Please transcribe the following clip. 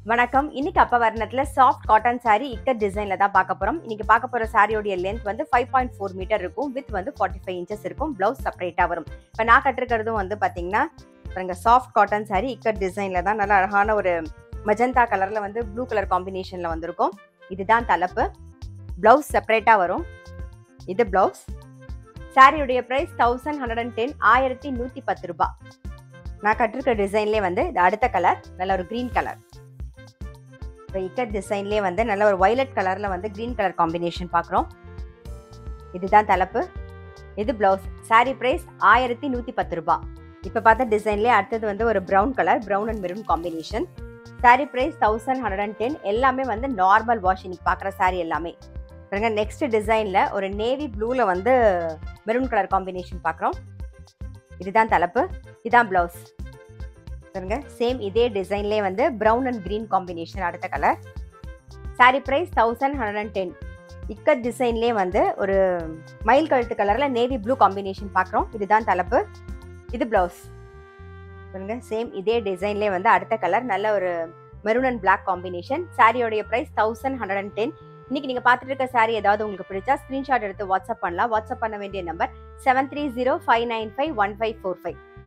வணக்கம். இன்னைக்கு அப்ப வர்ணத்துல சாஃப்ட் காட்டன் saree இக்கட் டிசைன்ல தான் பார்க்க போறோம். இன்னைக்கு பார்க்க போற சாரியோட லென்த் வந்து 5.4 மீட்டர் இருக்கும். வித் வந்து 45 இன்ச்சஸ் இருக்கும். பிளவுஸ் செப்பரேட்டா வரும். இப்ப நான் கட்டிருக்கிறதும் வந்து பாத்தீங்கன்னா பாருங்க, சாஃப்ட் காட்டன் saree இக்கட் டிசைன்ல தான் நல்ல அழகான ஒரு மஜந்தா கலர்ல வந்து ப்ளூ கலர் காம்பினேஷன்ல வந்திருக்கும். இதுதான் தலைப்பு. பிளவுஸ் செப்பரேட்டா வரும். இது பிளவுஸ். சாரியோடைய பிரைஸ் 1110 1110 ரூபாய். நான் கட்டிருக்க டிசைன்லேயே வந்து இது அடுத்த கலர் நல்ல ஒரு கிரீன் கலர். இப்போ இக்கட் டிசைன்லேயே வந்து நல்ல ஒரு வயலட் கலர்ல வந்து கிரீன் கலர் காம்பினேஷன் பார்க்குறோம். இதுதான் தலைப்பு. இது பிளவுஸ். சாரி பிரைஸ் 1110 ரூபாய். இப்போ பார்த்த டிசைன்லேயே அடுத்தது வந்து ஒரு brown colour, brown and maroon combination. Sari price 1110. எல்லாமே வந்து நார்மல் வாஷ். இன்னைக்கு பார்க்குற சாரி எல்லாமே பாருங்க. நெக்ஸ்ட் டிசைன்ல ஒரு நேவி ப்ளூல வந்து மெரூன் கலர் காம்பினேஷன் பார்க்குறோம். இதுதான் தலைப்பு. இதான் பிளவுஸ் பாருங்க. சேம் இதே டிசைன்லேயே வந்து ப்ரௌன் அண்ட் கிரீன் காம்பினேஷன் அடுத்த கலர். சாரி பிரைஸ் 1110. இக்கட் டிசைன்லேயே வந்து ஒரு மயில் கழுத்து கலர்ல நேவி ப்ளூ காம்பினேஷன் பார்க்குறோம். இதுதான் தலைப்பு. இது பிளவுஸ் பாருங்க. சேம் இதே டிசைன்லேயே வந்து அடுத்த கலர் நல்ல ஒரு மெரூன் அண்ட் பிளாக் காம்பினேஷன். சாரியோடைய பிரைஸ் 1110. இன்னைக்கு நீங்க பார்த்துட்டு இருக்க சாரி ஏதாவது உங்களுக்கு பிடிச்சா ஸ்கிரீன்ஷாட் எடுத்து வாட்ஸ்அப் பண்ணலாம். வாட்ஸ்அப் பண்ண வேண்டிய நம்பர் 7305951545.